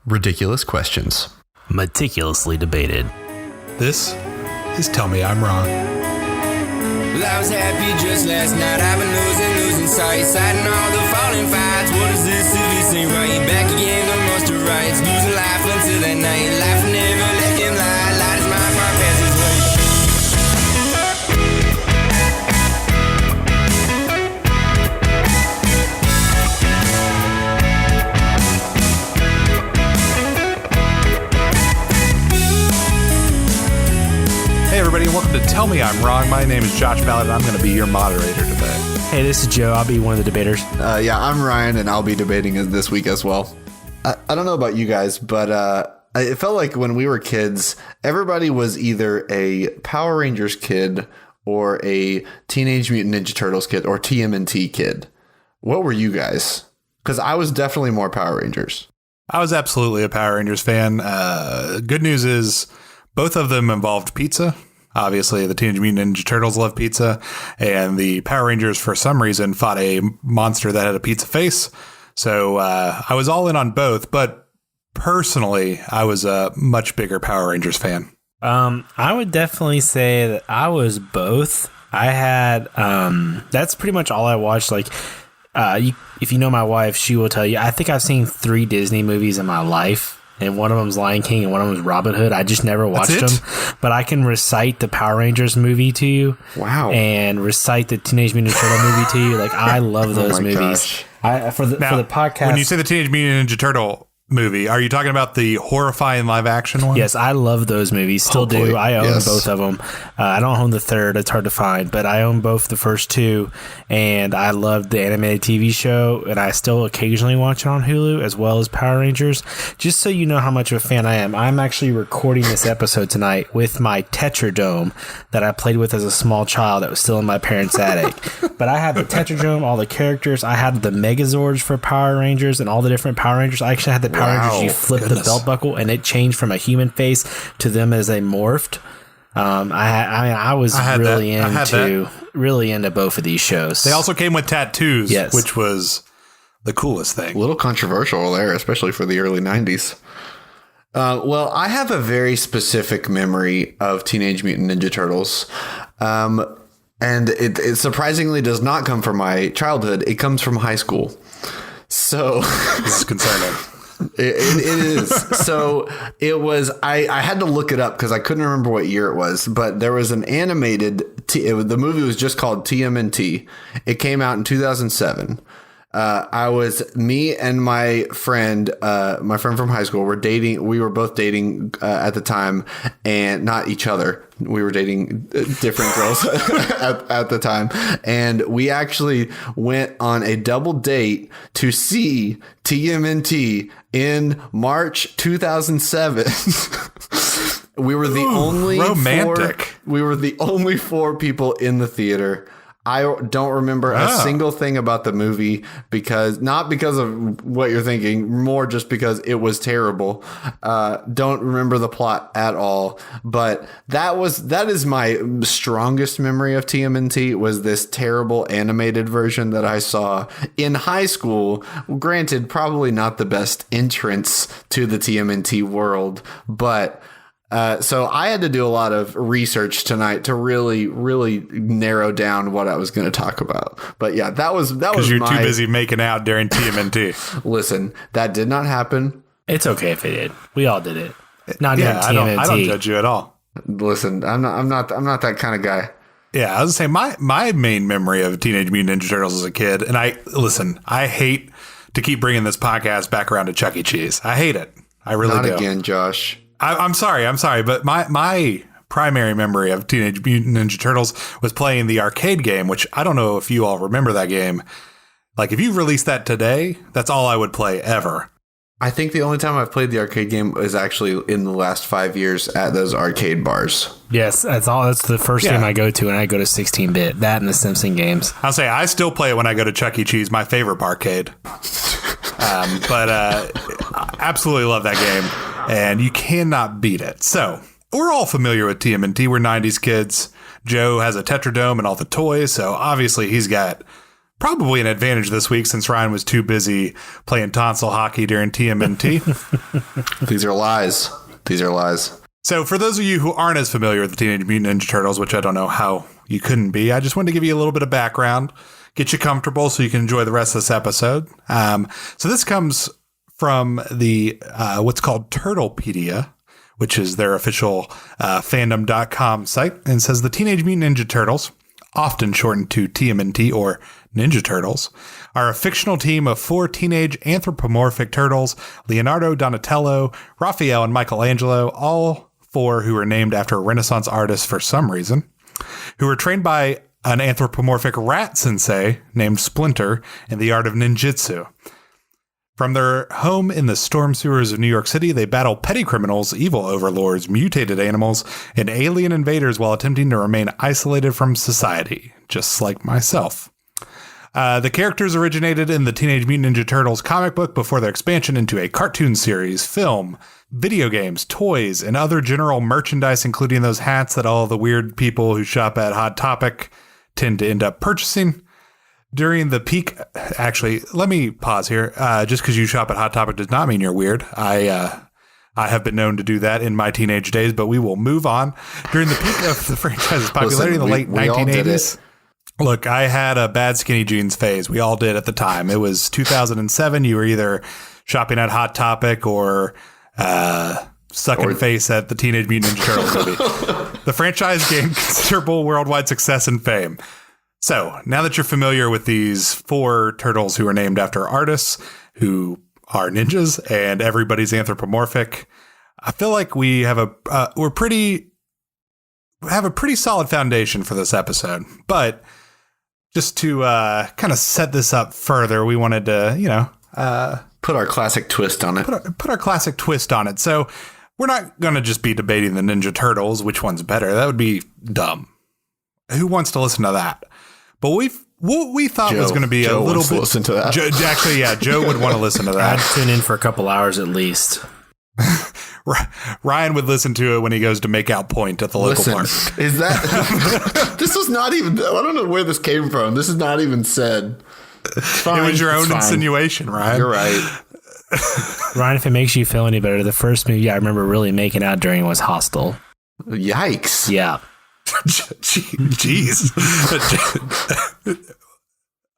Ridiculous questions. Meticulously debated. This is Tell Me I'm Wrong. Well, I was happy just last night. I've been losing sight. Citing all the falling fights. What is this if this ain't right? Back again, the monster rights. Losing life until that night. Life never let him lie. Light is my fire passes way. Hey everybody, and welcome to Tell Me I'm Wrong. My name is Josh Ballard, and I'm going to be your moderator today. Hey, this is Joe. I'll be one of the debaters. Yeah, I'm Ryan, and I'll be debating this week as well. I don't know about you guys, but it felt like when we were kids, everybody was either a Power Rangers kid or a Teenage Mutant Ninja Turtles kid or TMNT kid. What were you guys? Because I was definitely more Power Rangers. I was absolutely a Power Rangers fan. Good news is both of them involved pizza. Obviously, the Teenage Mutant Ninja Turtles love pizza, and the Power Rangers, for some reason, fought a monster that had a pizza face. So I was all in on both, but personally, I was a much bigger Power Rangers fan. I would definitely say that I was both. I had, that's pretty much all I watched. Like, if you know my wife, she will tell you, I think I've seen 3 Disney movies in my life. And one of them's Lion King and one of them's Robin Hood. I just never watched them. But I can recite the Power Rangers movie to you. Wow. And recite the Teenage Mutant Ninja Turtle movie to you. Like, I love those movies. For the podcast. When you say the Teenage Mutant Ninja Turtle movie, are you talking about the horrifying live action one? Yes, I love those movies. Still do. I own both of them. I don't own the third. It's hard to find, but I own both the first 2, and I loved the animated TV show, and I still occasionally watch it on Hulu as well as Power Rangers. Just so you know how much of a fan I am, I'm actually recording this episode tonight with my Tetradome that I played with as a small child that was still in my parents' attic. But I had the Tetradome, all the characters. I had the Megazords for Power Rangers and all the different Power Rangers. I actually had the Power Rangers, you flip the belt buckle and it changed from a human face to them as they morphed. I was really into both of these shows. They also came with tattoos, yes, which was the coolest thing. A little controversial there, especially for the early 90s. Well, I have a very specific memory of Teenage Mutant Ninja Turtles. And it surprisingly does not come from my childhood. It comes from high school. So this is concerning. It is. So it was, I had to look it up because I couldn't remember what year it was, but there was an animated, the movie was just called TMNT. It came out in 2007. Me and my friend from high school were dating. We were both dating at the time, and not each other. We were dating different girls at the time. And we actually went on a double date to see TMNT in March 2007. We were the only romantic. We were the only 4 people in the theater. I don't remember a single thing about the movie not because of what you're thinking, more just because it was terrible. Don't remember the plot at all. But that is my strongest memory of TMNT, was this terrible animated version that I saw in high school. Granted, probably not the best entrance to the TMNT world, but so I had to do a lot of research tonight to really, really narrow down what I was going to talk about. But yeah, that was because you're too busy making out during TMNT. Listen, that did not happen. It's okay if it did. We all did it. Not during TMNT. I don't judge you at all. Listen, I'm not that kind of guy. Yeah, I was gonna say my main memory of Teenage Mutant Ninja Turtles as a kid, and I hate to keep bringing this podcast back around to Chuck E. Cheese. I hate it. I really do. Not again, Josh. I'm sorry, but my primary memory of Teenage Mutant Ninja Turtles was playing the arcade game, which I don't know if you all remember that game. Like, if you released that today, that's all I would play ever. I think the only time I've played the arcade game is actually in the last 5 years at those arcade bars. Yes, that's all. That's the first game I go to when I go to 16-bit. That and the Simpson games. I'll say I still play it when I go to Chuck E. Cheese, my favorite barcade. But absolutely love that game. And you cannot beat it. So we're all familiar with TMNT. We're 90s kids. Joe has a Tetradome and all the toys. So obviously he's got probably an advantage this week since Ryan was too busy playing tonsil hockey during TMNT. These are lies. These are lies. So for those of you who aren't as familiar with the Teenage Mutant Ninja Turtles, which I don't know how you couldn't be, I just wanted to give you a little bit of background, get you comfortable so you can enjoy the rest of this episode. So this comes from the what's called Turtlepedia, which is their official fandom.com site, and says the Teenage Mutant Ninja Turtles, often shortened to TMNT or Ninja Turtles, are a fictional team of 4 teenage anthropomorphic turtles, Leonardo, Donatello, Raphael, and Michelangelo, all 4 who were named after Renaissance artists for some reason, who were trained by an anthropomorphic rat sensei named Splinter in the art of ninjutsu. From their home in the storm sewers of New York City, they battle petty criminals, evil overlords, mutated animals, and alien invaders while attempting to remain isolated from society, just like myself. The characters originated in the Teenage Mutant Ninja Turtles comic book before their expansion into a cartoon series, film, video games, toys, and other general merchandise, including those hats that all the weird people who shop at Hot Topic tend to end up purchasing. During the peak, actually, let me pause here. Just because you shop at Hot Topic does not mean you're weird. I have been known to do that in my teenage days, but we will move on. During the peak of the franchise's popularity in the late 1980s. Look, I had a bad skinny jeans phase. We all did at the time. It was 2007. You were either shopping at Hot Topic or sucking face at the Teenage Mutant Ninja Turtles movie. The franchise gained considerable worldwide success and fame. So now that you're familiar with these 4 turtles who are named after artists who are ninjas and everybody's anthropomorphic, I feel like we have a pretty solid foundation for this episode. But just to kind of set this up further, we wanted to, put our classic twist on it. Put our classic twist on it. So we're not going to just be debating the Ninja Turtles, which one's better. That would be dumb. Who wants to listen to that? But what we thought was going to be Joe a little bit. Listen to that. Joe would want to listen to that. I'd tune in for a couple hours at least. Ryan would listen to it when he goes to make out point at the local park. Is that this was not even, I don't know where this came from. This is not even said. It's fine. It was your It's own fine. insinuation, Ryan. You're right. Ryan, if it makes you feel any better, the first movie I remember really making out during was Hostel. Yikes. Yeah. Jeez.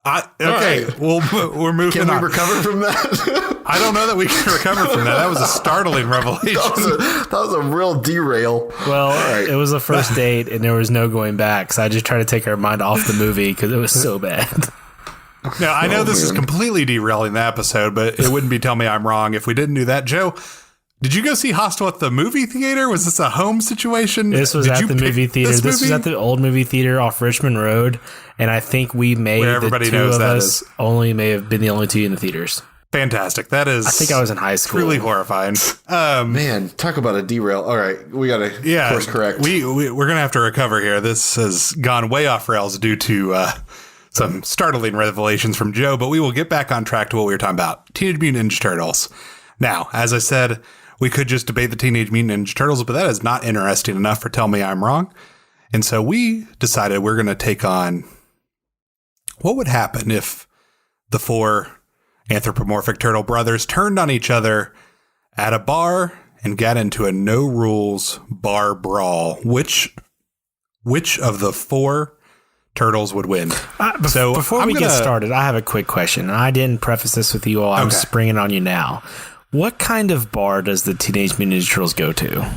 Okay, right. we're moving on. Can we recover from that? I don't know that we can recover from that. That was a startling revelation. that was a real derail. Well, It was the first date and there was no going back. So I just tried to take our mind off the movie because it was so bad. Now, I know this is completely derailing the episode, but it wouldn't be Tell Me I'm Wrong if we didn't do that. Joe, did you go see Hostel at the movie theater? Was this a home situation? This was at the movie theater. This was at the old movie theater off Richmond Road. And I think we may, Where the everybody two knows of that us is. only may have been the only 2 in the theaters. Fantastic. That is. I think I was in high school. Truly horrifying. Man, talk about a derail. All right, we got to course correct. We're going to have to recover here. This has gone way off rails due to some startling revelations from Joe, but we will get back on track to what we were talking about. Teenage Mutant Ninja Turtles. Now, as I said, we could just debate the Teenage Mutant Ninja Turtles, but that is not interesting enough for Tell Me I'm Wrong. And so we decided we're going to take on what would happen if the 4 anthropomorphic turtle brothers turned on each other at a bar and got into a no rules bar brawl. Which of the 4 turtles would win? So before we get started, I have a quick question. And I didn't preface this with you all. I'm springing on you now. What kind of bar does the Teenage Mutant Ninja Turtles go to?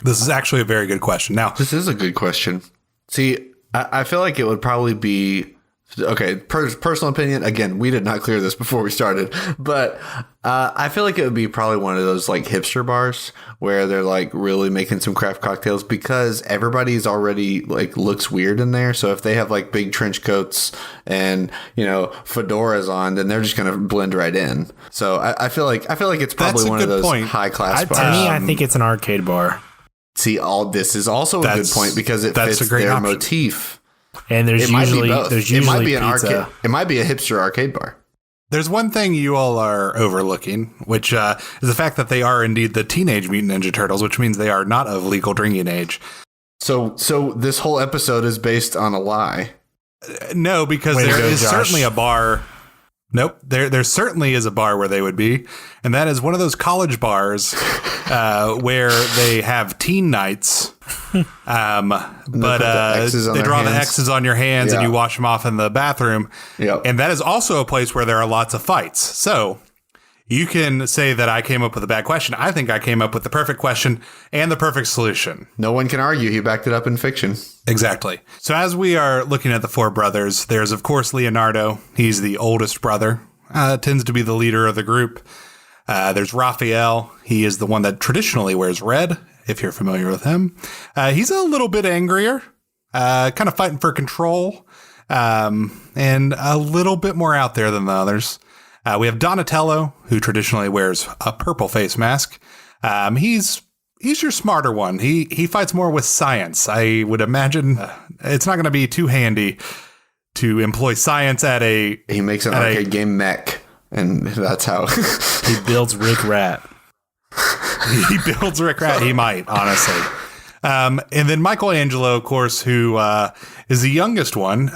This is actually a very good question. Now, this is a good question. See, I feel like it would probably be okay. Personal opinion. Again, we did not clear this before we started, but I feel like it would be probably one of those like hipster bars where they're like really making some craft cocktails because everybody's already like looks weird in there. So if they have like big trench coats and fedoras on, then they're just gonna blend right in. So I feel like it's probably one of those high class bars. To me, I think it's an arcade bar. See, this is also a good point because it fits their motif. And there's usually it might be an pizza. arcade. It might be a hipster arcade bar. There's one thing you all are overlooking, which is the fact that they are indeed the Teenage Mutant Ninja Turtles, which means they are not of legal drinking age. So this whole episode is based on a lie. No, because there is certainly a bar. Nope. There certainly is a bar where they would be. And that is one of those college bars where they have teen nights. But they draw the X's on your hands and you wash them off in the bathroom. Yep. And that is also a place where there are lots of fights. So you can say that I came up with a bad question. I think I came up with the perfect question and the perfect solution. No one can argue. He backed it up in fiction. Exactly. So as we are looking at the four brothers, there's, of course, Leonardo. He's the oldest brother, tends to be the leader of the group. There's Raphael. He is the one that traditionally wears red, if you're familiar with him. He's a little bit angrier, kind of fighting for control, and a little bit more out there than the others. We have Donatello, who traditionally wears a purple face mask. He's your smarter one. He fights more with science. I would imagine it's not going to be too handy to employ science at a... He makes an arcade game mech, and that's how... He builds Rick Rat. He builds Rick Rat. He might, honestly. And then Michelangelo, of course, who is the youngest one.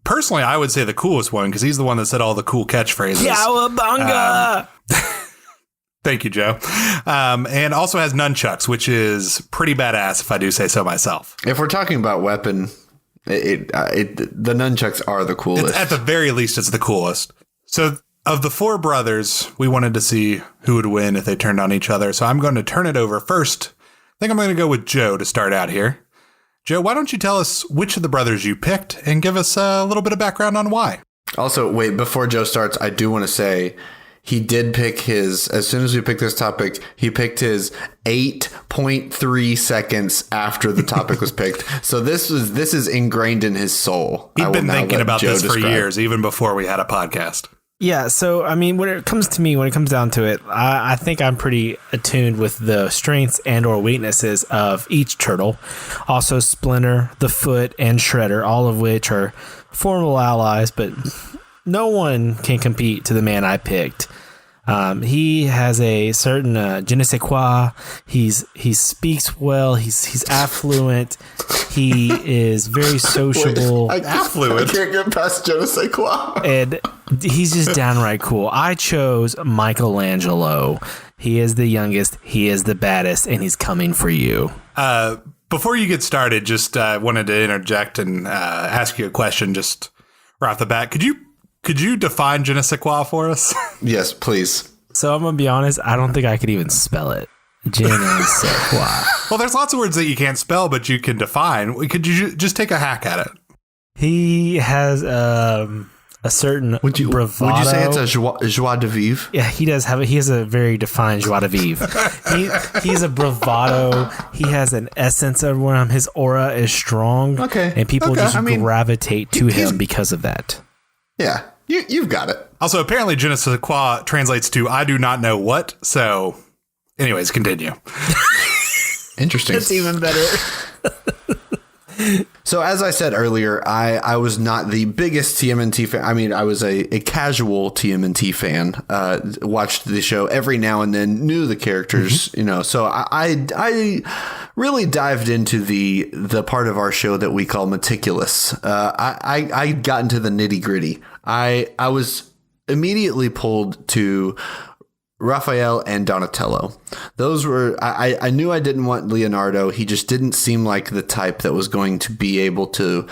Personally, I would say the coolest one, because he's the one that said all the cool catchphrases. Cowabunga! Thank you, Joe. And also has nunchucks, which is pretty badass, if I do say so myself. If we're talking about weapon, the nunchucks are the coolest. At the very least, it's the coolest. So of the four brothers, we wanted to see who would win if they turned on each other. So I'm going to turn it over first. I think I'm going to go with Joe to start out here. Joe, why don't you tell us which of the brothers you picked and give us a little bit of background on why? Also, wait, before Joe starts, I do want to say he did pick his, as soon as we picked this topic, he picked his 8.3 seconds after the topic was picked. So this is ingrained in his soul. He'd been thinking about Joe this for years, even before we had a podcast. Yeah, so, I mean, when it comes down to it, I think I'm pretty attuned with the strengths and or weaknesses of each turtle. Also, Splinter, the Foot, and Shredder, all of which are formidable allies, but no one can compete to the man I picked. He has a certain je ne sais quoi. He speaks well. He's affluent. He is very sociable. Affluent. I can't get past je ne sais quoi. And he's just downright cool. I chose Michelangelo. He is the youngest. He is the baddest, and he's coming for you. Before you get started, just wanted to interject and ask you a question just right off the bat. Could you define je ne sais quoi for us? Yes, please. So I'm going to be honest, I don't think I could even spell it. Je ne sais quoi. Well, there's lots of words that you can't spell, but you can define. Could you just take a hack at it? He has a certain bravado. Would you say it's a joie de vivre? Yeah, he does have he has a very defined joie de vivre. He's a bravado. He has an essence of him. His aura is strong. Okay. And people gravitate to him because of that. Yeah. You've got it. Also, apparently, je ne sais quoi translates to I do not know what. So, anyways, continue. Interesting. That's even better. So, as I said earlier, I was not the biggest TMNT fan. I mean, I was a casual TMNT fan. Watched the show every now and then, knew the characters, So I really dived into the part of our show that we call meticulous. I got into the nitty gritty. I was immediately pulled to Raphael and Donatello. Those were, I knew I didn't want Leonardo. He just didn't seem like the type that was going to be able to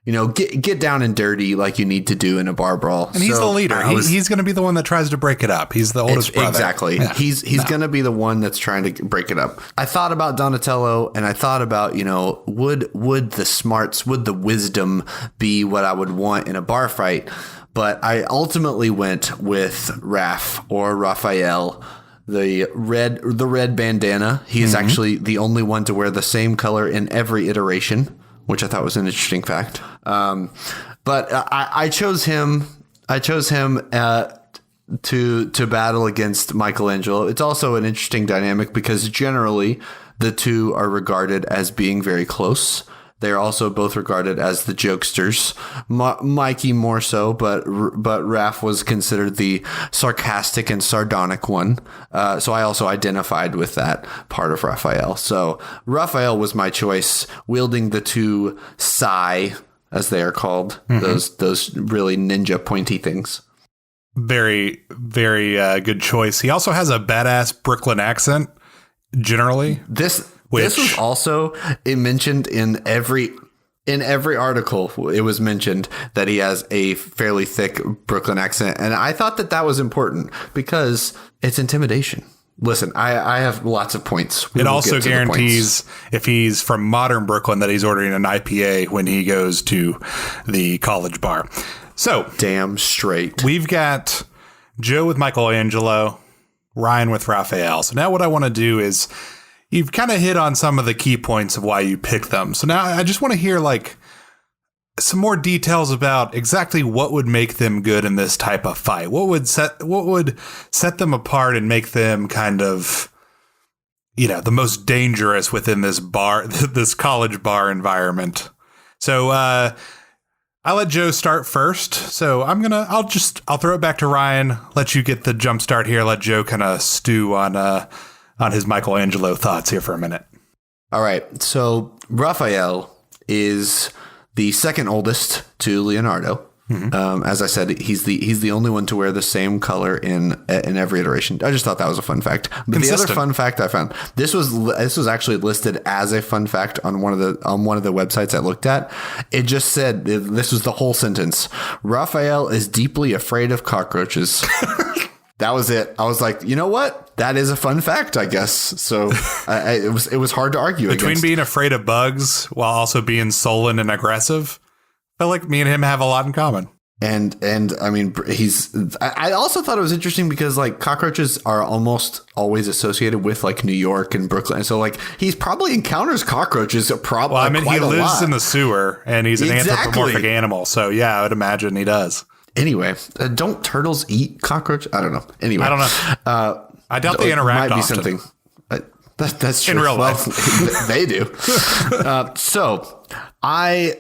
get down and dirty like you need to do in a bar brawl. And he's the leader. He's going to be the one that tries to break it up. He's the oldest brother. Exactly. Yeah. He's going to be the one that's trying to break it up. I thought about Donatello, and I thought about, would the smarts, would the wisdom be what I would want in a bar fight? But I ultimately went with Raphael, the red bandana. He is actually the only one to wear the same color in every iteration, which I thought was an interesting fact. But I chose him. To battle against Michelangelo. It's also an interesting dynamic because generally the two are regarded as being very close. They are also both regarded as the jokesters. Mikey more so, but Raph was considered the sarcastic and sardonic one. So I also identified with that part of Raphael. So Raphael was my choice, wielding the two sai, as they are called, those really ninja pointy things. Very, very good choice. He also has a badass Brooklyn accent, generally. This was also mentioned in every article. It was mentioned that he has a fairly thick Brooklyn accent, and I thought that was important because it's intimidation. Listen, I have lots of points. It also guarantees if he's from modern Brooklyn that he's ordering an IPA when he goes to the college bar. So damn straight. We've got Joe with Michelangelo, Ryan with Raphael. So now what I want to do is, you've kind of hit on some of the key points of why you picked them. So now I just want to hear like some more details about exactly what would make them good in this type of fight. What would set them apart and make them kind of, the most dangerous within this bar, this college bar environment. So I'll let Joe start first. So I'll throw it back to Ryan, let you get the jump start here. Let Joe kind of stew on his Michelangelo thoughts here for a minute. All right. So Raphael is the second oldest to Leonardo. As I said, he's the only one to wear the same color in every iteration. I just thought that was a fun fact. But the other fun fact I found, this was actually listed as a fun fact on one of the websites I looked at. It just said, this was the whole sentence: Raphael is deeply afraid of cockroaches. That was it. I was like, you know what? That is a fun fact, I guess. So it was hard to argue between being afraid of bugs while also being sullen and aggressive. I feel like me and him have a lot in common. And I mean, I also thought it was interesting because like cockroaches are almost always associated with like New York and Brooklyn. So like he's probably encounters cockroaches. Well, I mean, he lives in the sewer and he's an anthropomorphic animal. So yeah, I would imagine he does. Anyway, don't turtles eat cockroach? I don't know. Anyway, I don't know. I doubt they interact might be often. Something. That's true. In real life. They do. So I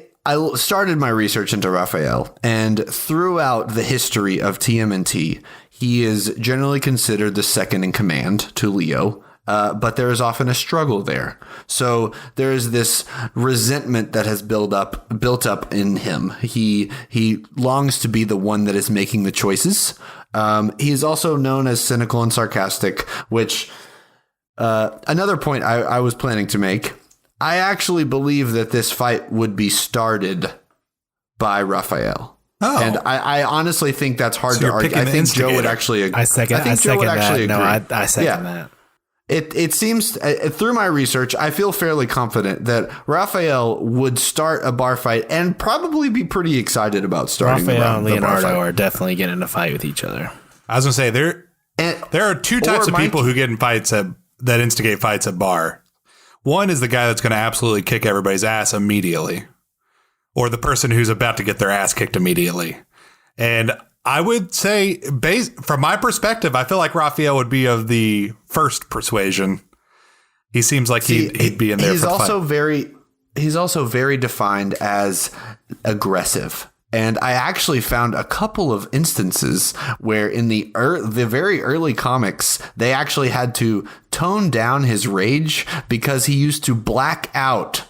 started my research into Raphael, and throughout the history of TMNT, he is generally considered the second in command to Leo. But there is often a struggle there. So there is this resentment that has built up in him. He longs to be the one that is making the choices. He is also known as cynical and sarcastic, which another point I was planning to make. I actually believe that this fight would be started by Raphael. Oh. And I honestly think that's hard to argue. I think Joe would actually agree. I second that. No, I second that. It seems through my research, I feel fairly confident that Raphael would start a bar fight and probably be pretty excited about starting. Raphael and Leonardo are definitely getting in a fight with each other. I was gonna say there are two types of people who get in fights that instigate fights at bar. One is the guy that's going to absolutely kick everybody's ass immediately, or the person who's about to get their ass kicked immediately. And I would say, from my perspective, I feel like Raphael would be of the first persuasion. He seems like he'd be in there. He's also very defined as aggressive. And I actually found a couple of instances where in the very early comics, they actually had to tone down his rage because he used to black out.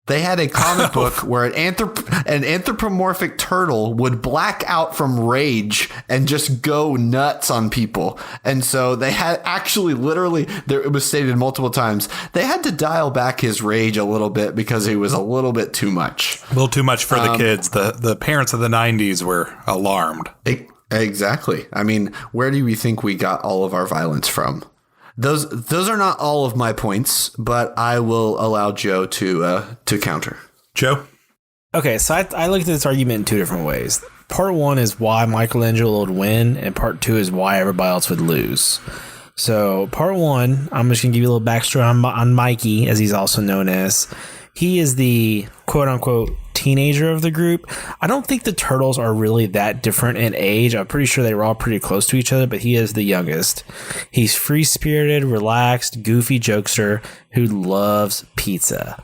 They had a comic book where an anthropomorphic turtle would black out from rage and just go nuts on people. And so they had actually it was stated multiple times, they had to dial back his rage a little bit because it was a little bit too much. A little too much for the kids. The parents of the 90s were alarmed. Exactly. I mean, where do we think we got all of our violence from? Those are not all of my points, but I will allow Joe to counter. Joe? Okay, so I looked at this argument in two different ways. Part one is why Michelangelo would win, and part two is why everybody else would lose. So part one, I'm just going to give you a little backstory on Mikey, as he's also known as. He is the quote-unquote teenager of the group. I don't think the turtles are really that different in age. I'm pretty sure they were all pretty close to each other, but he is the youngest. He's free-spirited, relaxed, goofy jokester who loves pizza.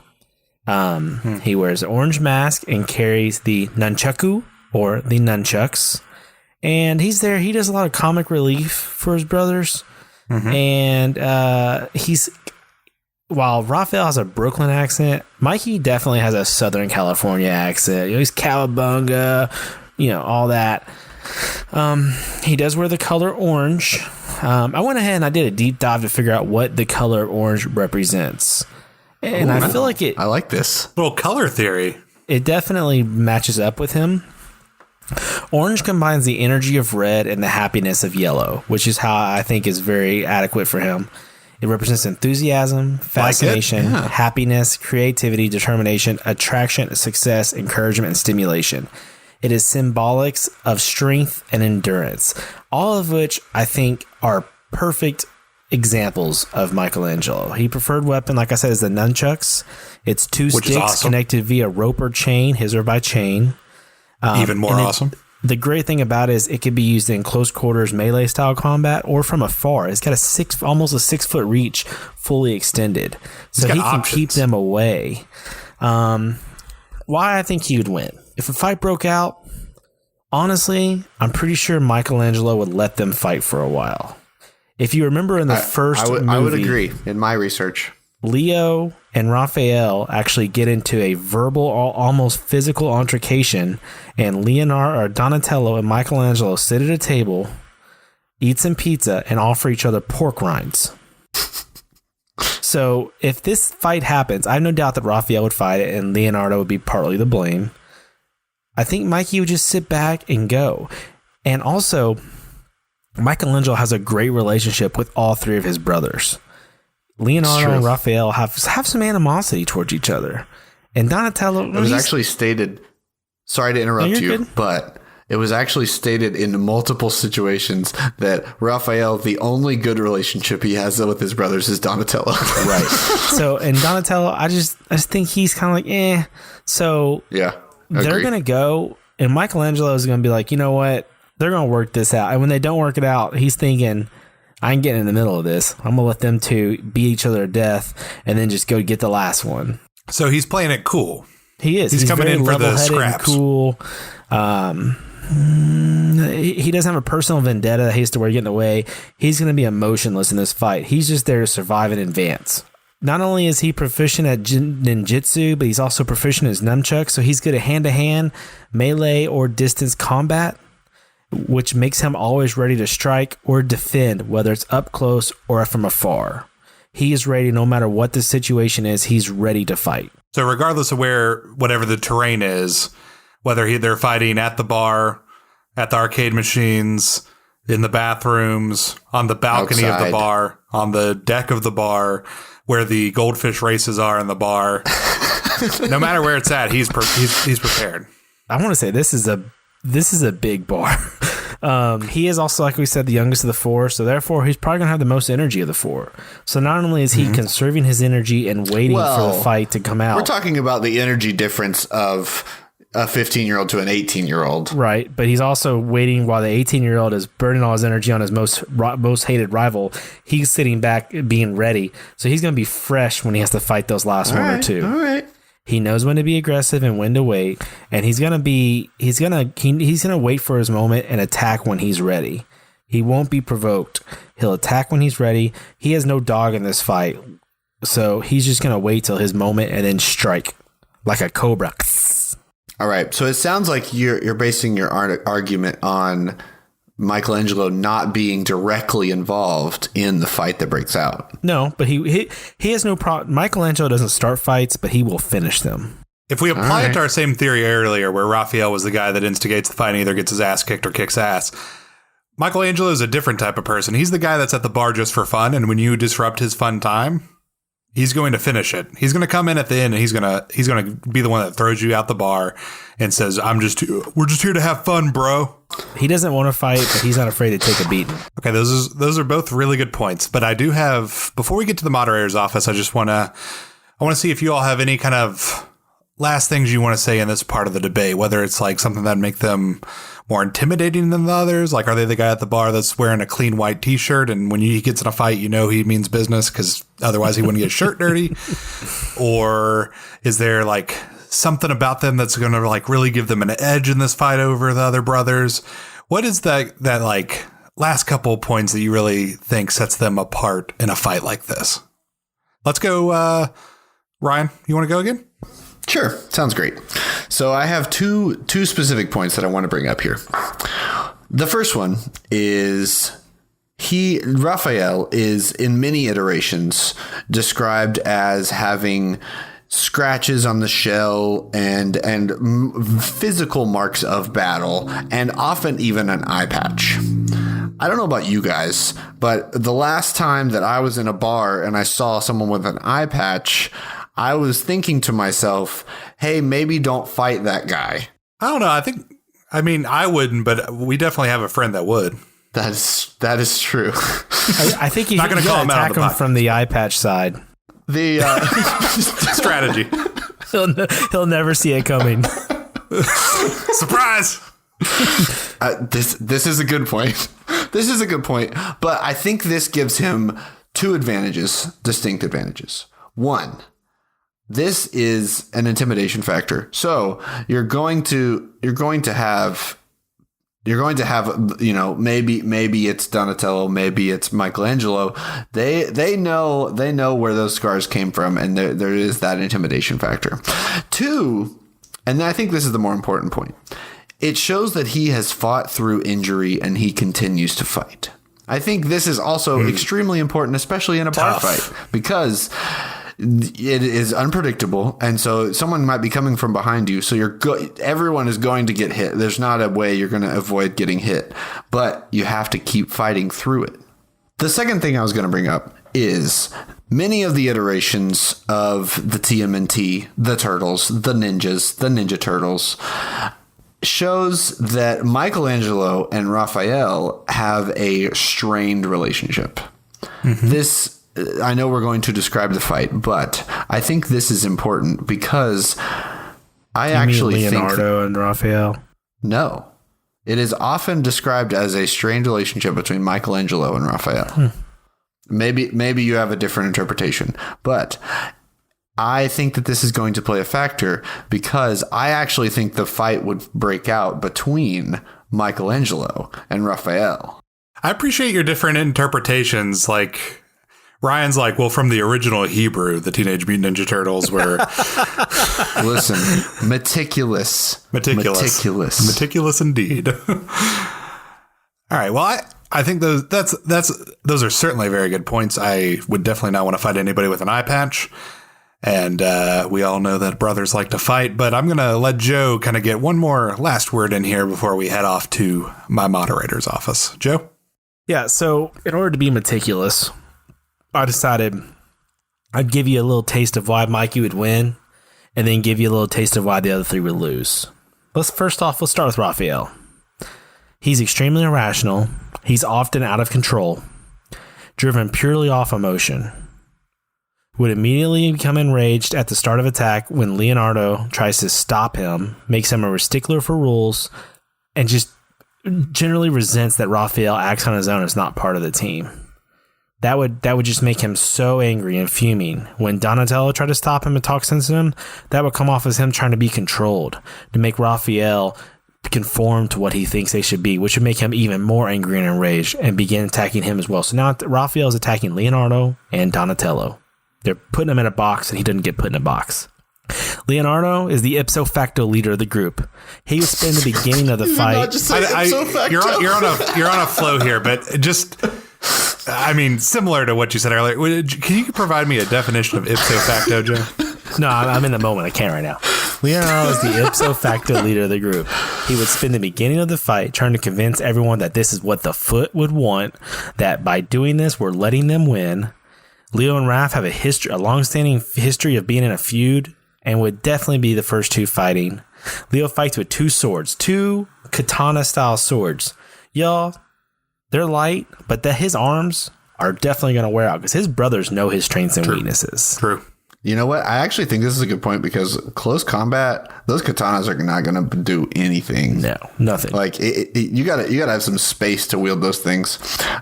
He wears an orange mask and carries the nunchaku, or the nunchucks. And he's there. He does a lot of comic relief for his brothers. And while Raphael has a Brooklyn accent, Mikey definitely has a Southern California accent. He's cowabunga, all that. He does wear the color orange. I went ahead and I did a deep dive to figure out what the color orange represents. And I feel like I like this little color theory. It definitely matches up with him. Orange combines the energy of red and the happiness of yellow, which is how I think is very adequate for him. It represents enthusiasm, fascination, happiness, creativity, determination, attraction, success, encouragement, and stimulation. It is symbolic of strength and endurance, all of which I think are perfect examples of Michelangelo. He preferred weapon, like I said, is the nunchucks. It's two sticks connected via rope or chain, his are by chain. Even more awesome. The great thing about it is it can be used in close quarters melee style combat or from afar. It's got almost a 6 foot reach, fully extended, so he can keep them away. Why I think he would win if a fight broke out. Honestly, I'm pretty sure Michelangelo would let them fight for a while. If you remember in the first movie, I would agree in my research. Leo and Raphael actually get into a verbal or almost physical altercation, and Leonardo or Donatello and Michelangelo sit at a table, eat some pizza, and offer each other pork rinds. So if this fight happens, I have no doubt that Raphael would fight it and Leonardo would be partly to blame. I think Mikey would just sit back and go. And also, Michelangelo has a great relationship with all three of his brothers. Leonardo and Raphael have some animosity towards each other. And Donatello... It was actually stated... Sorry to interrupt you, good. But it was actually stated in multiple situations that Raphael, the only good relationship he has with his brothers is Donatello. Right. So, and Donatello, I just think he's kind of like, eh. So, yeah, they're going to go, and Michelangelo is going to be like, you know what? They're going to work this out. And when they don't work it out, he's thinking... I ain't getting in the middle of this. I'm going to let them two beat each other to death and then just go get the last one. So he's playing it cool. He is. He's coming in for the scraps. Cool. He doesn't have a personal vendetta that he has to worry getting away. He's going to be emotionless in this fight. He's just there to survive and advance. Not only is he proficient at ninjutsu, but he's also proficient in his nunchucks. So he's good at hand-to-hand, melee, or distance combat, which makes him always ready to strike or defend, whether it's up close or from afar. He is ready no matter what the situation is. He's ready to fight. So regardless of whatever the terrain is, whether they're fighting at the bar, at the arcade machines, in the bathrooms, on the balcony of the bar, on the deck of the bar, where the goldfish races are in the bar, no matter where it's at, he's prepared. I want to say this is a big bar. He is also, like we said, the youngest of the four, so therefore he's probably going to have the most energy of the four. So not only is he conserving his energy and waiting for the fight to come out. We're talking about the energy difference of a 15-year-old to an 18-year-old. Right, but he's also waiting while the 18-year-old is burning all his energy on his most hated rival. He's sitting back being ready, so he's going to be fresh when he has to fight those last one or two. All right. He knows when to be aggressive and when to wait, and he's gonna wait for his moment and attack when he's ready. He won't be provoked. He'll attack when he's ready. He has no dog in this fight, so he's just gonna wait till his moment and then strike like a cobra. All right. So it sounds like you're basing your argument on Michelangelo not being directly involved in the fight that breaks out. No, but he has no problem. Michelangelo doesn't start fights, but he will finish them. If we apply it to our same theory earlier, where Raphael was the guy that instigates the fight and either gets his ass kicked or kicks ass, Michelangelo is a different type of person. He's the guy that's at the bar just for fun, and when you disrupt his fun time, he's going to finish it. He's going to come in at the end, and he's going to be the one that throws you out the bar and says, we're just here to have fun, bro. He doesn't want to fight, but he's not afraid to take a beating. Okay, those are both really good points. But I do have, before we get to the moderator's office, I want to see if you all have any kind of last things you want to say in this part of the debate, whether it's like something that make them more intimidating than the others? Like, are they the guy at the bar that's wearing a clean white t-shirt and when he gets in a fight, you know he means business because otherwise he wouldn't get shirt dirty? Or is there like something about them that's going to like really give them an edge in this fight over the other brothers? What is that like last couple of points that you really think sets them apart in a fight like this? Let's go. Ryan, you want to go again? Sure. Sounds great. So I have two specific points that I want to bring up here. The first one is Raphael is in many iterations described as having scratches on the shell and physical marks of battle, and often even an eye patch. I don't know about you guys, but the last time that I was in a bar and I saw someone with an eye patch, I was thinking to myself, hey, maybe don't fight that guy. I don't know. I wouldn't, but we definitely have a friend that would. That is true. I think he's not going to call him out attack him from the eye patch side. The strategy. He'll never see it coming. Surprise. This is a good point. This is a good point. But I think this gives him two distinct advantages. One, this is an intimidation factor. So you're going to have, you know, maybe it's Donatello, maybe it's Michelangelo. They know where those scars came from, and there is that intimidation factor. Two, and I think this is the more important point. It shows that he has fought through injury and he continues to fight. I think this is also extremely important, especially in a bar fight, because it is unpredictable, and so someone might be coming from behind you. So everyone is going to get hit. There's not a way you're going to avoid getting hit, but you have to keep fighting through it. The second thing I was going to bring up is many of the iterations of the TMNT, the Turtles, the Ninjas, the Ninja Turtles, shows that Michelangelo and Raphael have a strained relationship. This, I know we're going to describe the fight, but I think this is important because I actually think Leonardo and Raphael. No, it is often described as a strained relationship between Michelangelo and Raphael. Maybe you have a different interpretation, but I think that this is going to play a factor because I actually think the fight would break out between Michelangelo and Raphael. I appreciate your different interpretations. Like, Ryan's like, well, from the original Hebrew, the Teenage Mutant Ninja Turtles were... Listen, meticulous indeed. All right. Well, I think those are certainly very good points. I would definitely not want to fight anybody with an eye patch. And we all know that brothers like to fight, but I'm going to let Joe kind of get one more last word in here before we head off to my moderator's office. Joe? Yeah, so in order to be meticulous, I decided I'd give you a little taste of why Mikey would win, and then give you a little taste of why the other three would lose. Let's start with Raphael. He's extremely irrational. He's often out of control, driven purely off emotion. Would immediately become enraged at the start of attack when Leonardo tries to stop him, makes him a stickler for rules, and just generally resents that Raphael acts on his own as not part of the team. That would just make him so angry and fuming. When Donatello tried to stop him and talk sense to him, that would come off as him trying to be controlled, to make Raphael conform to what he thinks they should be, which would make him even more angry and enraged and begin attacking him as well. So now Raphael is attacking Leonardo and Donatello. They're putting him in a box and he doesn't get put in a box. Leonardo is the ipso facto leader of the group. He was in the beginning of the fight. You're on a flow here, but just, I mean, similar to what you said earlier. Can you provide me a definition of ipso facto, Joe? No, I'm in the moment. I can't right now. Leonardo is the ipso facto leader of the group. He would spend the beginning of the fight trying to convince everyone that this is what the Foot would want, that by doing this, we're letting them win. Leo and Raph have a long-standing history of being in a feud and would definitely be the first two fighting. Leo fights with two swords, two katana-style swords. Y'all, they're light, but his arms are definitely going to wear out because his brothers know his strengths and weaknesses. True. You know what? I actually think this is a good point because close combat, those katanas are not going to do anything. No, nothing. Like you got to have some space to wield those things.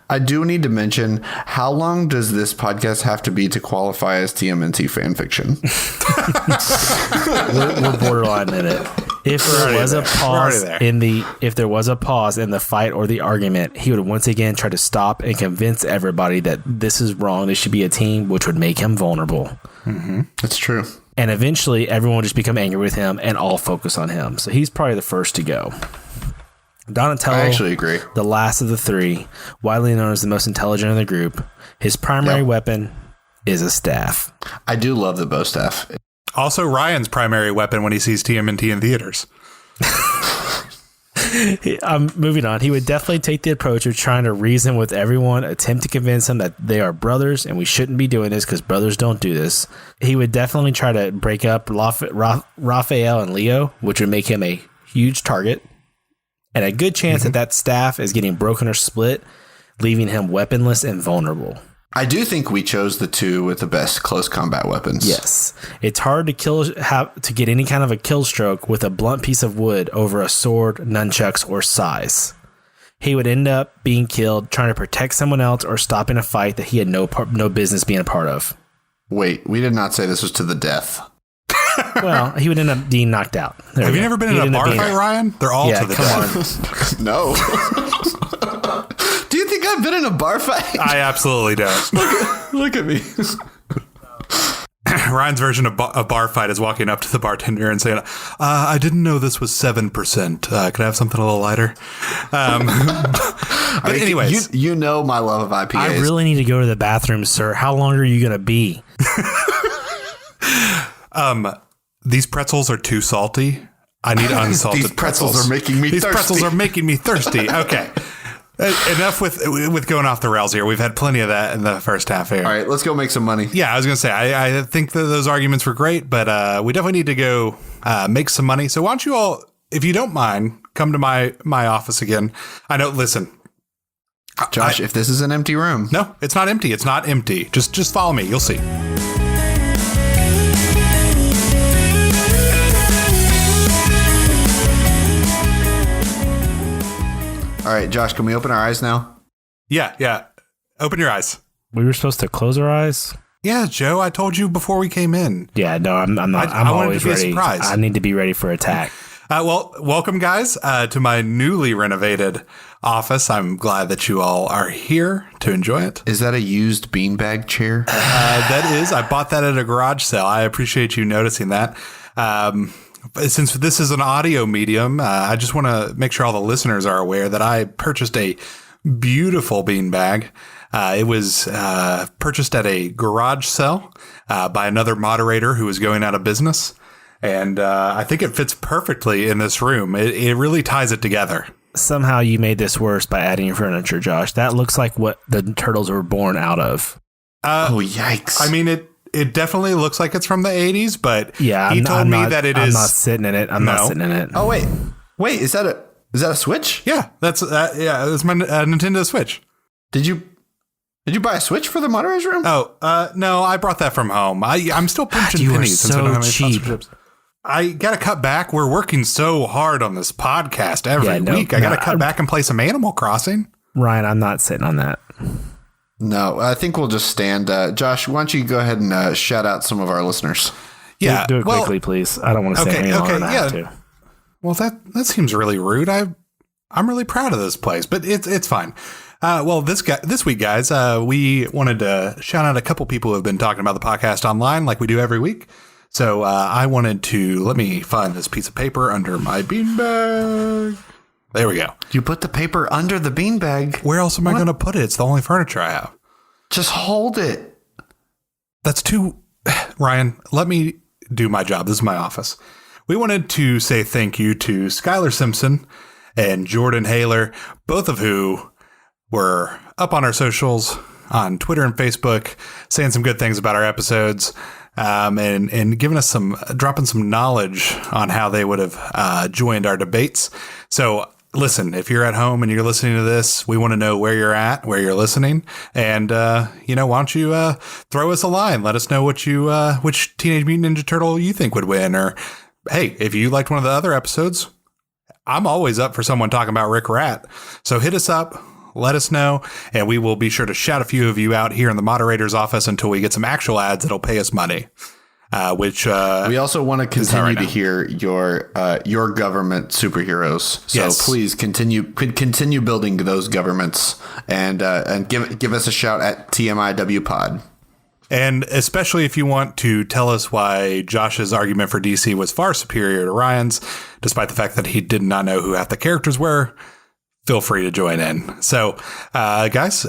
I do need to mention, how long does this podcast have to be to qualify as TMNT fan fiction? we're borderline in it. If there was a pause in the fight or the argument, he would once again try to stop and convince everybody that this is wrong. This should be a team, which would make him vulnerable. Mm-hmm. That's true. And eventually, everyone will just become angry with him and all focus on him. So he's probably the first to go. Donatello, I actually agree. The last of the three, widely known as the most intelligent of the group. His primary weapon is a staff. I do love the bow staff. Also, Ryan's primary weapon when he sees TMNT in theaters. Moving on. He would definitely take the approach of trying to reason with everyone, attempt to convince them that they are brothers and we shouldn't be doing this because brothers don't do this. He would definitely try to break up Raphael and Leo, which would make him a huge target and a good chance that staff is getting broken or split, leaving him weaponless and vulnerable. I do think we chose the two with the best close combat weapons. Yes. It's hard to to get any kind of a kill stroke with a blunt piece of wood over a sword, nunchucks, or sais. He would end up being killed trying to protect someone else or stopping a fight that he had no business being a part of. Wait, we did not say this was to the death. Well, he would end up being knocked out. Have you never been in a bar fight, Ryan? They're all to the death. No. Do you think I've been in a bar fight? I absolutely don't. Look at me. Ryan's version of a bar fight is walking up to the bartender and saying, I didn't know this was 7%. Could I have something a little lighter? But anyways. You know my love of IPAs. I really need to go to the bathroom, sir. How long are you going to be? These pretzels are too salty. I need unsalted These pretzels are making me thirsty. These pretzels are making me thirsty. Okay. Enough with going off the rails here. We've had plenty of that in the first half here. All right, let's go make some money. Yeah, I was going to say, I think that those arguments were great, but we definitely need to go make some money. So why don't you all, if you don't mind, come to my office again. I know, listen. Josh, if this is an empty room. No, it's not empty. It's not empty. Just follow me. You'll see. All right, Josh, can we open our eyes now? Yeah. Open your eyes. We were supposed to close our eyes? Yeah, Joe, I told you before we came in. Yeah, no, I'm not. I'm always ready. I need to be ready for attack. Well, welcome, guys, to my newly renovated office. I'm glad that you all are here to enjoy it. Is that a used beanbag chair? That is. I bought that at a garage sale. I appreciate you noticing that. Since this is an audio medium, I just want to make sure all the listeners are aware that I purchased a beautiful beanbag. It was purchased at a garage sale by another moderator who was going out of business. And I think it fits perfectly in this room. It really ties it together. Somehow you made this worse by adding furniture, Josh. That looks like what the turtles were born out of. Oh, yikes. I mean, it definitely looks like it's from the 80s, but yeah, he told me that it is. I'm not sitting in it. I'm not sitting in it. Oh, wait, is that a Switch? Yeah, that's my Nintendo Switch. Did you buy a Switch for the moderator's room? Oh, no, I brought that from home. I'm still pinching pennies since I don't have any sponsorships. I got to cut back. We're working so hard on this podcast every week. I got to cut back and play some Animal Crossing. Ryan, I'm not sitting on that. No, I think we'll just stand. Josh, why don't you go ahead and shout out some of our listeners? Yeah. Do it quickly, please. I don't want to say anything longer than I have to. Well, that seems really rude. I'm really proud of this place, but it's fine. Well, this week, guys, we wanted to shout out a couple people who have been talking about the podcast online like we do every week. So I wanted to, let me find this piece of paper under my beanbag. There we go. You put the paper under the beanbag. Where else am I going to put it? It's the only furniture I have. Just hold it. That's too... Ryan, let me do my job. This is my office. We wanted to say thank you to Skylar Simpson and Jordan Haler, both of who were up on our socials on Twitter and Facebook, saying some good things about our episodes. And giving us dropping some knowledge on how they would have joined our debates. So listen, if you're at home and you're listening to this, we want to know where you're at, where you're listening. And, why don't you throw us a line? Let us know which Teenage Mutant Ninja Turtle you think would win. Or, hey, if you liked one of the other episodes, I'm always up for someone talking about Rick Rat. So hit us up. Let us know, and we will be sure to shout a few of you out here in the moderator's office until we get some actual ads that'll pay us money. Which we also want to continue to hear your government superheroes. So please continue building those governments and give us a shout at TMIW Pod. And especially if you want to tell us why Josh's argument for DC was far superior to Ryan's, despite the fact that he did not know who half the characters were. Feel free to join in. So, guys,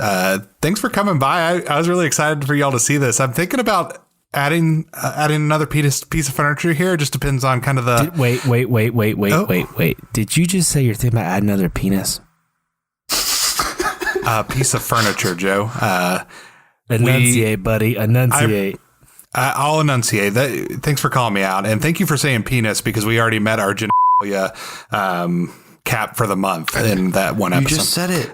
thanks for coming by. I was really excited for y'all to see this. I'm thinking about adding another piece of furniture here. It just depends on kind of the... Wait. Did you just say you're thinking about adding another penis? Piece of furniture, Joe. Enunciate, buddy. Enunciate. I'll enunciate. Thanks for calling me out. And thank you for saying penis, because we already met our genitalia cap for the month in that one episode. You just said it.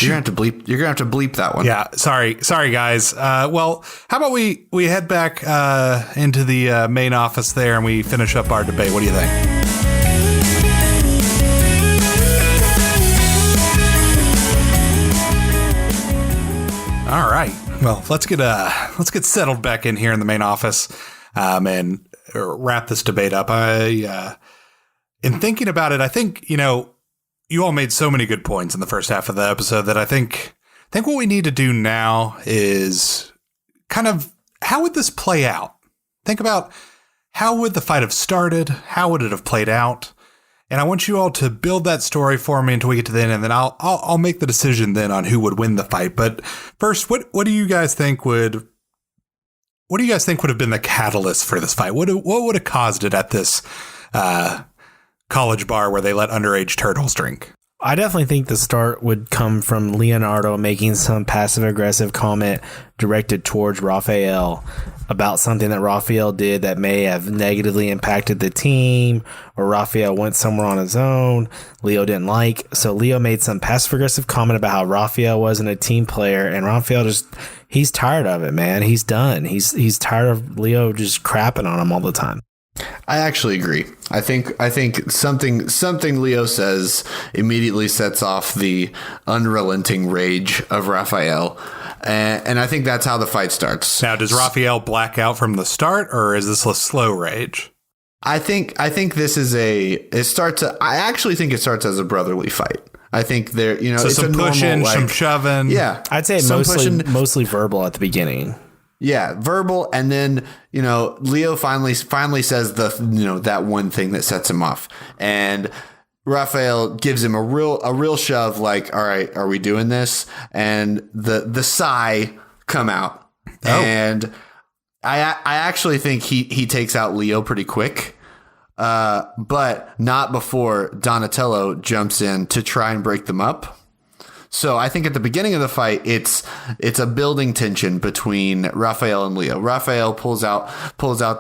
You're gonna have to bleep that one. Yeah, sorry guys. Well, how about we head back into the main office there and we finish up our debate. What do you think? All right. Well, let's get settled back in here in the main office and wrap this debate up. In thinking about it, I think, you all made so many good points in the first half of the episode that I think what we need to do now is kind of, how would this play out? Think about, how would the fight have started? How would it have played out? And I want you all to build that story for me until we get to the end, and then I'll make the decision then on who would win the fight. But first, what do you guys think would have been the catalyst for this fight? What would have caused it at this college bar where they let underage turtles drink? I definitely think the start would come from Leonardo making some passive-aggressive comment directed towards Raphael about something that Raphael did that may have negatively impacted the team, or Raphael went somewhere on his own Leo didn't like. So Leo made some passive-aggressive comment about how Raphael wasn't a team player, and Raphael he's tired of it, man. He's done. He's tired of Leo just crapping on him all the time. I actually agree. I think something Leo says immediately sets off the unrelenting rage of Raphael, and I think that's how the fight starts. Now, does Raphael black out from the start, or is this a slow rage? I think this is I actually think it starts as a brotherly fight. I think so it's some pushing, some shoving. Yeah, I'd say mostly verbal at the beginning. Yeah, verbal, and then Leo finally says that one thing that sets him off, and Raphael gives him a real shove, like, all right, are we doing this? And the sigh come out, and I actually think he takes out Leo pretty quick, but not before Donatello jumps in to try and break them up. So I think at the beginning of the fight, it's a building tension between Raphael and Leo. Raphael pulls out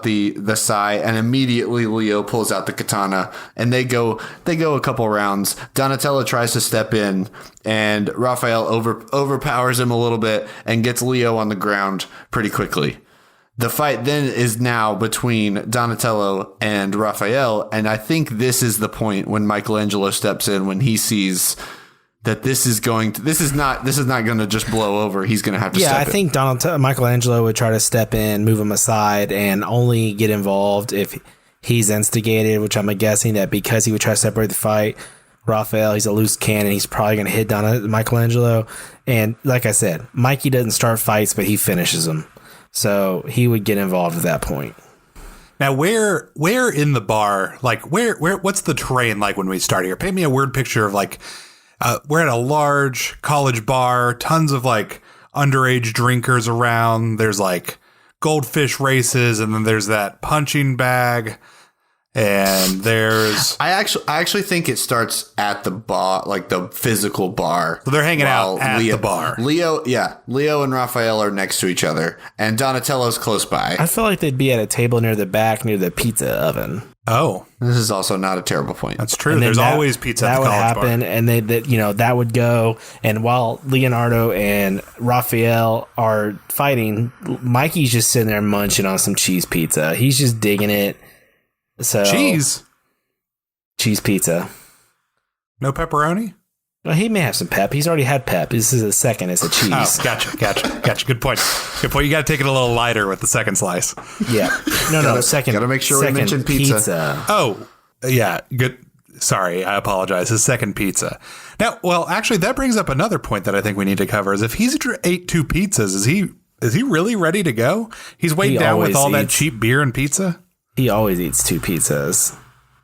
the sai, and immediately Leo pulls out the katana, and they go a couple rounds. Donatello tries to step in, and Raphael overpowers him a little bit and gets Leo on the ground pretty quickly. The fight then is now between Donatello and Raphael, and I think this is the point when Michelangelo steps in, when he sees that this is not going to just blow over. He's going to have to step in. Yeah, I think Michelangelo would try to step in, move him aside, and only get involved if he's instigated, which I'm guessing that because he would try to separate the fight, Raphael, he's a loose cannon. He's probably going to hit down Michelangelo. And like I said, Mikey doesn't start fights, but he finishes them. So he would get involved at that point. Now, where in the bar, like what's the terrain like when we start here? Paint me a word picture of like, we're at a large college bar, tons of like underage drinkers around. There's like goldfish races, and then there's that punching bag, and there's. I actually think it starts at the bar, like the physical bar. So they're hanging out at the bar. Leo and Raphael are next to each other, and Donatello's close by. I feel like they'd be at a table near the back, near the pizza oven. Oh, this is also not a terrible point. That's true. There's always pizza at the college bar. And that would go. And while Leonardo and Raphael are fighting, Mikey's just sitting there munching on some cheese pizza. He's just digging it. So cheese pizza. No pepperoni? Well, he may have some pep. He's already had pep. This is the second. It's a cheese. Oh, gotcha. Good point. You got to take it a little lighter with the second slice. Yeah. No. Second. Got to make sure we mention pizza. Oh, yeah. Good. Sorry, I apologize. His second pizza. Now, well, actually, that brings up another point that I think we need to cover. Is if he's ate 2 pizzas, is he really ready to go? He's weighed down with all that cheap beer and pizza. He always eats 2 pizzas.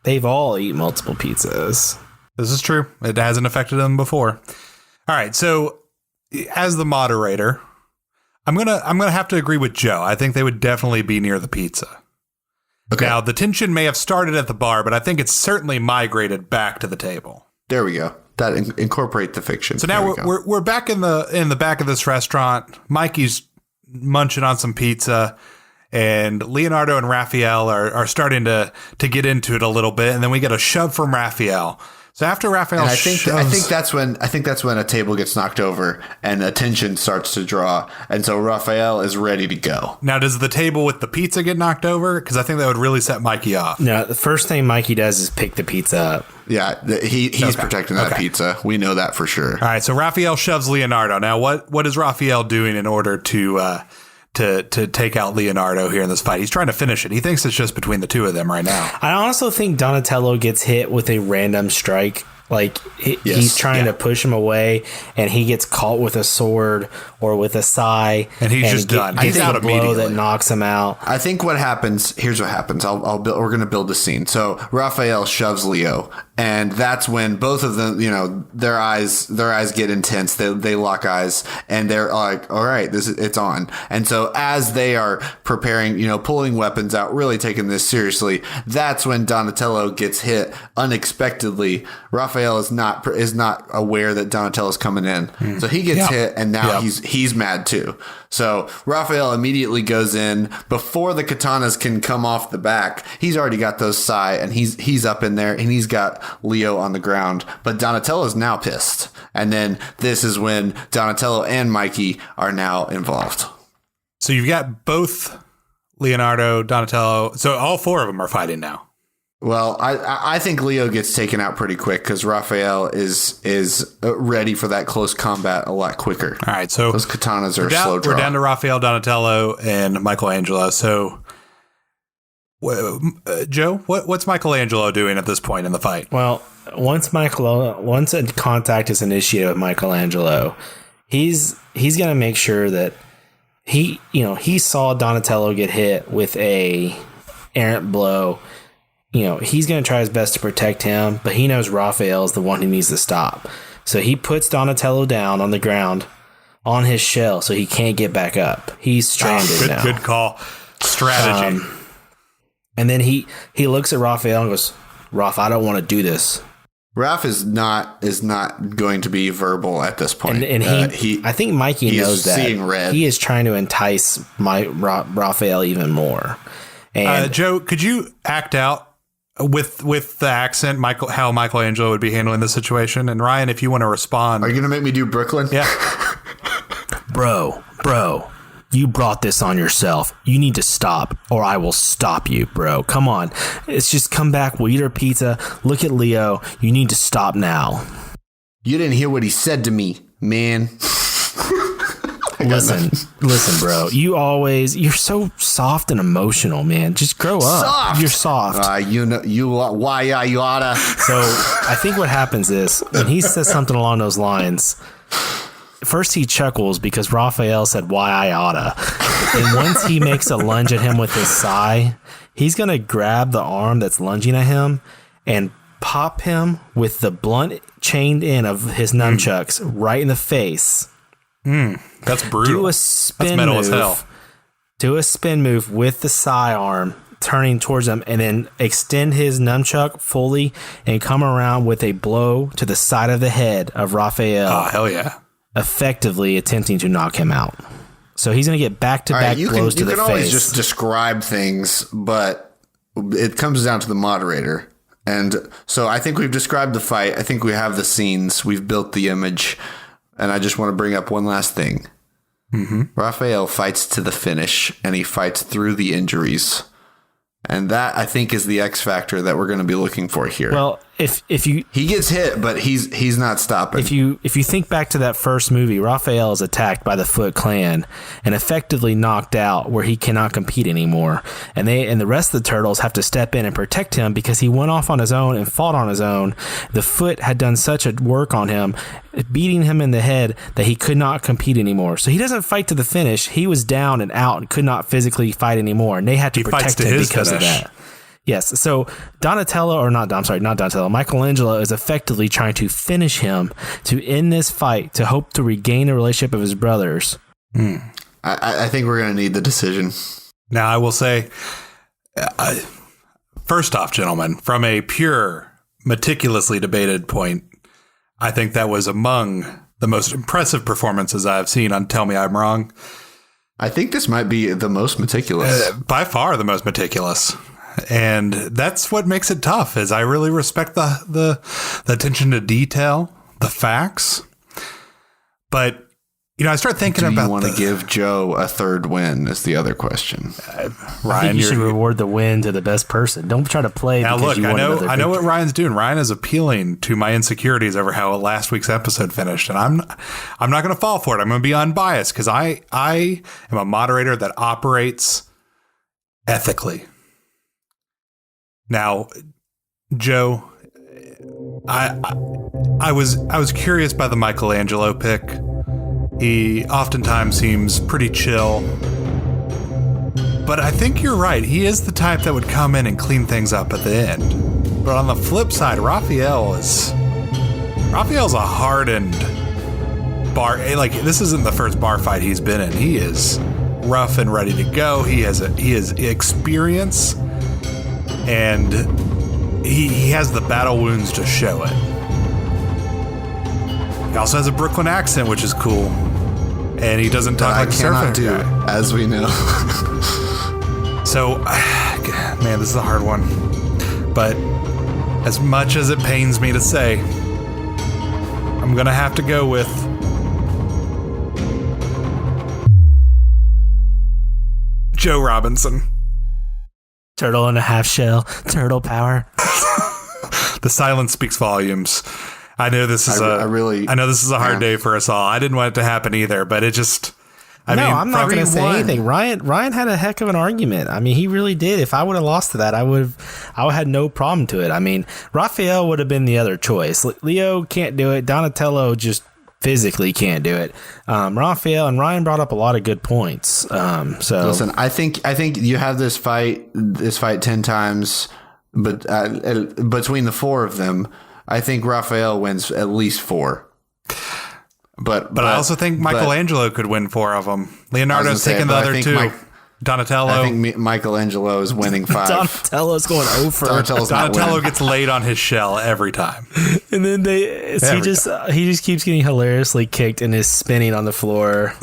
They've all eaten multiple pizzas. This is true. It hasn't affected them before. All right. So as the moderator, I'm going to have to agree with Joe. I think they would definitely be near the pizza. Okay. Now, the tension may have started at the bar, but I think it's certainly migrated back to the table. There we go. That incorporate the fiction. So now we're back in the back of this restaurant. Mikey's munching on some pizza, and Leonardo and Raphael are starting to get into it a little bit, and then we get a shove from Raphael. So after Raphael, I think that's when a table gets knocked over and attention starts to draw, and so Raphael is ready to go. Now, does the table with the pizza get knocked over? Because I think that would really set Mikey off. No, the first thing Mikey does is pick the pizza up. Yeah, he's protecting that pizza. We know that for sure. All right, so Raphael shoves Leonardo. Now, what is Raphael doing in order to take out Leonardo here in this fight? He's trying to finish it. He thinks it's just between the two of them right now. I also think Donatello gets hit with a random strike. Like he's trying to push him away, and he gets caught with a sword or with a sai, and he's just done. He's out immediately. That knocks him out. I think what happens. Here's what happens. We're going to build a scene. So Raphael shoves Leo, and that's when both of them, their eyes get intense. They lock eyes, and they're like, "All right, it's on." And so as they are preparing, pulling weapons out, really taking this seriously, that's when Donatello gets hit unexpectedly. Raphael is not aware that Donatello's coming in, so he gets hit, and now he's mad too. So Raphael immediately goes in before the katanas can come off the back. He's already got those sai, and he's up in there, and he's got Leo on the ground. But Donatello's now pissed, and then this is when Donatello and Mikey are now involved. So you've got both Leonardo, Donatello. So all 4 of them are fighting now. Well, I think Leo gets taken out pretty quick because Raphael is ready for that close combat a lot quicker. All right, so those katanas are slow draw. We're down to Raphael, Donatello, and Michelangelo. So, Joe, what's Michelangelo doing at this point in the fight? Well, once a contact is initiated with Michelangelo, he's going to make sure that he saw Donatello get hit with a errant blow. He's going to try his best to protect him, but he knows Raphael is the one who needs to stop. So he puts Donatello down on the ground on his shell so he can't get back up. He's stranded now. Good call. Strategy. And then he looks at Raphael and goes, "Raph, I don't want to do this." Raph is not going to be verbal at this point. And I think Mikey knows that. Seeing red. He is trying to entice Raphael even more. And Joe, could you act out with the accent, how Michelangelo would be handling the situation? And Ryan, if you want to respond. Are you going to make me do Brooklyn? Yeah. Bro, you brought this on yourself. You need to stop, or I will stop you, bro. Come on. It's just come back. We'll eat our pizza. Look at Leo. You need to stop now. You didn't hear what he said to me, man. Listen, bro. You're so soft and emotional, man. Just grow up. Soft. You're soft. Why you oughta. So I think what happens is when he says something along those lines, first he chuckles because Raphael said why I oughta. And once he makes a lunge at him with his sai, he's going to grab the arm that's lunging at him and pop him with the blunt chained end of his nunchucks right in the face. That's brutal. Do a spin That's metal move. As hell. Do a spin move with the sai arm turning towards him, and then extend his nunchuck fully and come around with a blow to the side of the head of Raphael. Oh, hell yeah. Effectively attempting to knock him out. So he's going to get back-to-back blows to the face. You can always just describe things, but it comes down to the moderator. And so I think we've described the fight. I think we have the scenes. We've built the image. And I just want to bring up one last thing. Raphael fights to the finish, and he fights through the injuries. And that, I think, is the X factor that we're going to be looking for here. Well, if you he gets hit, but he's not stopping. If you think back to that first movie, Raphael is attacked by the Foot Clan and effectively knocked out where he cannot compete anymore. And the rest of the turtles have to step in and protect him because he went off on his own and fought on his own. The Foot had done such a work on him, beating him in the head, that he could not compete anymore. So he doesn't fight to the finish. He was down and out and could not physically fight anymore. And they had to protect him because of that. Yes. So not Donatello. Michelangelo is effectively trying to finish him to end this fight to hope to regain the relationship of his brothers. I think we're going to need the decision. Now, I will say, first off, gentlemen, from a pure, meticulously debated point, I think that was among the most impressive performances I've seen on Tell Me I'm Wrong. I think this might be the most meticulous. By far the most meticulous. And that's what makes it tough, is I really respect the attention to detail, the facts. But, I start thinking about... Do you want to give Joe a third win is the other question. Ryan, I think you should reward the win to the best person. Don't try to play now because look, you want I know what Ryan's doing. Ryan is appealing to my insecurities over how last week's episode finished. And I'm not going to fall for it. I'm going to be unbiased because I am a moderator that operates ethically. Now, Joe, I was curious by the Michelangelo pick. He oftentimes seems pretty chill, but I think you're right. He is the type that would come in and clean things up at the end. But on the flip side, Raphael's a hardened bar. Like, this isn't the first bar fight he's been in. He is rough and ready to go. He has experience. And he has the battle wounds to show it. He also has a Brooklyn accent, which is cool. And he doesn't talk like a surfer guy, as we know. So, man, this is a hard one. But as much as it pains me to say, I'm going to have to go with Joe Robinson. Turtle and a half shell, turtle power. The silence speaks volumes. I know this is I know this is a hard day for us all. I didn't want it to happen either, but it just. I'm not going to say anything. Ryan had a heck of an argument. I mean, he really did. If I would have lost to that, I would have had no problem to it. I mean, Raphael would have been the other choice. Leo can't do it. Donatello just physically can't do it. Raphael and Ryan brought up a lot of good points. So listen, I think you have this fight 10 times, but between the four of them, I think Raphael wins at least 4. But I also think Michelangelo could win 4 of them. Leonardo's taking the other 2. Donatello. I think Michelangelo is winning 5. Donatello's going over. Donatello gets laid on his shell every time. And then he just keeps getting hilariously kicked and is spinning on the floor.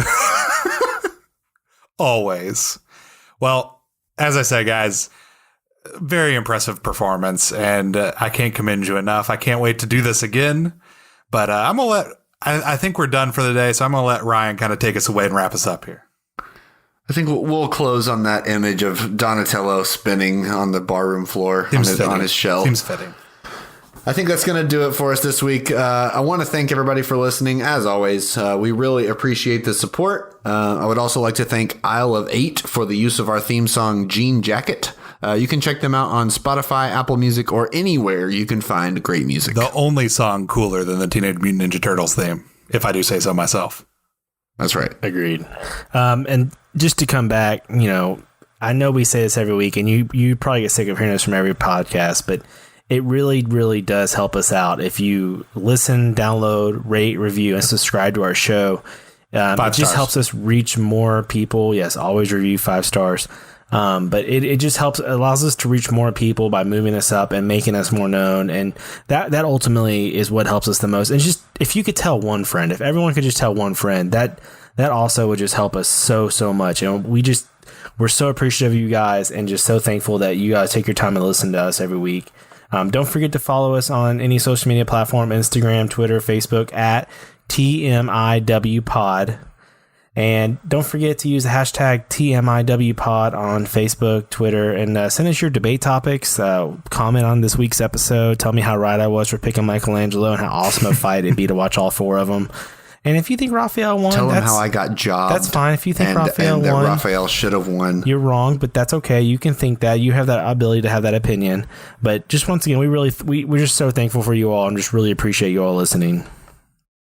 Always. Well, as I said, guys, very impressive performance, and I can't commend you enough. I can't wait to do this again. But I'm going to let... I think we're done for the day, so I'm going to let Ryan kind of take us away and wrap us up here. I think we'll close on that image of Donatello spinning on the barroom floor on his shell. Seems fitting. I think that's going to do it for us this week. I want to thank everybody for listening. As always, we really appreciate the support. I would also like to thank Isle of 8 for the use of our theme song, Jean Jacket. You can check them out on Spotify, Apple Music, or anywhere you can find great music. The only song cooler than the Teenage Mutant Ninja Turtles theme, if I do say so myself. That's right. Agreed. And just to come back, I know we say this every week, and you probably get sick of hearing this from every podcast, but it really, really does help us out if you listen, download, rate, review, and subscribe to our show. It just helps us reach more people. Yes, always review 5 stars. But it just allows us to reach more people by moving us up and making us more known. And that ultimately is what helps us the most. And just, if you could tell one friend, if everyone could just tell one friend, that also would just help us so much. And we're so appreciative of you guys and just so thankful that you guys take your time and listen to us every week. Don't forget to follow us on any social media platform, Instagram, Twitter, Facebook at TMIWPod. And don't forget to use the hashtag TMIWPod on Facebook, Twitter, and send us your debate topics. Comment on this week's episode. Tell me how right I was for picking Michelangelo and how awesome a fight it'd be to watch all 4 of them. And if you think Raphael won, tell him how I got jobbed. That's fine. If you think Raphael won, that Raphael should have won. You're wrong, but that's okay. You can think that. You have that ability to have that opinion. But just once again, we're just so thankful for you all and just really appreciate you all listening.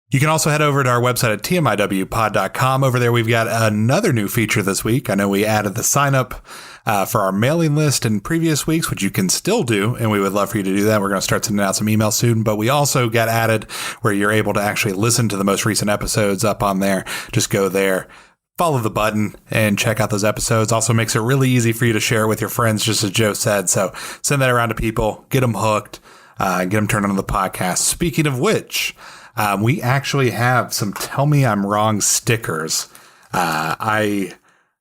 You can also head over to our website at tmiwpod.com. Over there, we've got another new feature this week. I know we added the sign up for our mailing list in previous weeks, which you can still do, and we would love for you to do that. We're going to start sending out some emails soon, but we also got added where you're able to actually listen to the most recent episodes up on there. Just go there, follow the button, and check out those episodes. Also makes it really easy for you to share it with your friends, just as Joe said. So send that around to people, get them hooked, get them turned on to the podcast. Speaking of which, we actually have some Tell Me I'm Wrong stickers. I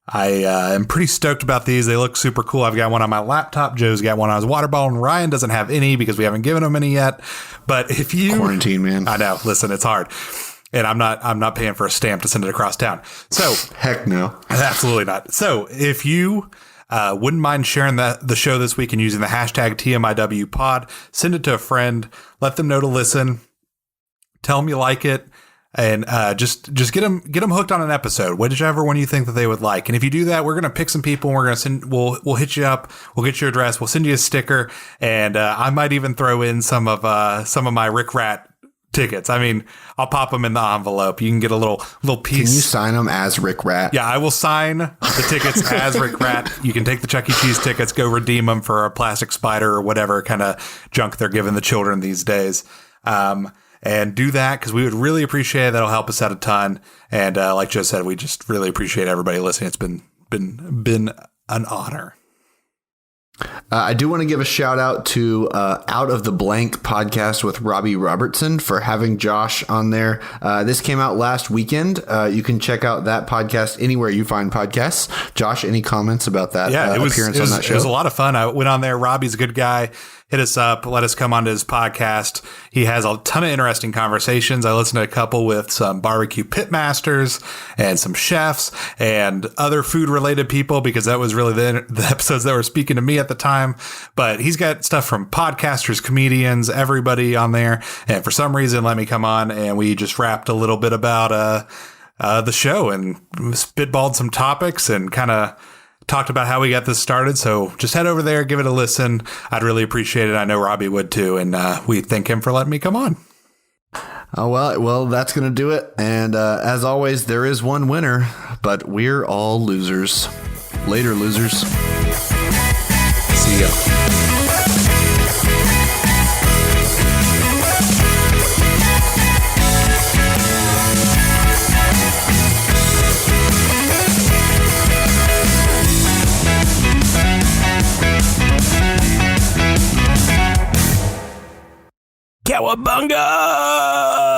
am pretty stoked about these. They look super cool. I've got one on my laptop. Joe's got one on his water bottle, and Ryan doesn't have any because we haven't given him any yet. But if you quarantine, man, I know. Listen, it's hard, and I'm not paying for a stamp to send it across town. So heck no, absolutely not. So if you wouldn't mind sharing the show this week and using the hashtag TMIWPod, send it to a friend, let them know to listen. Tell them you like it, and just get them hooked on an episode, whichever one you think that they would like. And if you do that, we're gonna pick some people, and we're gonna send. We'll hit you up. We'll get your address. We'll send you a sticker, and I might even throw in some of my Rick Rat tickets. I mean, I'll pop them in the envelope. You can get a little piece. Can you sign them as Rick Rat? Yeah, I will sign the tickets as Rick Rat. You can take the Chuck E. Cheese tickets, go redeem them for a plastic spider or whatever kind of junk they're giving the children these days. And do that because we would really appreciate it. That'll help us out a ton. And like Joe said, we just really appreciate everybody listening. It's been an honor. I do want to give a shout out to Out of the Blank podcast with Robbie Robertson for having Josh on there. This came out last weekend. You can check out that podcast anywhere you find podcasts. Josh, any comments about that appearance on that show? It was a lot of fun. I went on there. Robbie's a good guy. Hit us up. Let us come onto his podcast. He has a ton of interesting conversations. I listened to a couple with some barbecue pit masters and some chefs and other food related people because that was really the episodes that were speaking to me at the time. But he's got stuff from podcasters, comedians, everybody on there. And for some reason, let me come on and we just rapped a little bit about the show and spitballed some topics and kind of talked about how we got this started. So just head over there, give it a listen. I'd really appreciate it. I know Robbie would too. And we thank him for letting me come on. Oh, well, that's going to do it. And as always, there is one winner, but we're all losers. Later, losers. See ya. Cowabunga!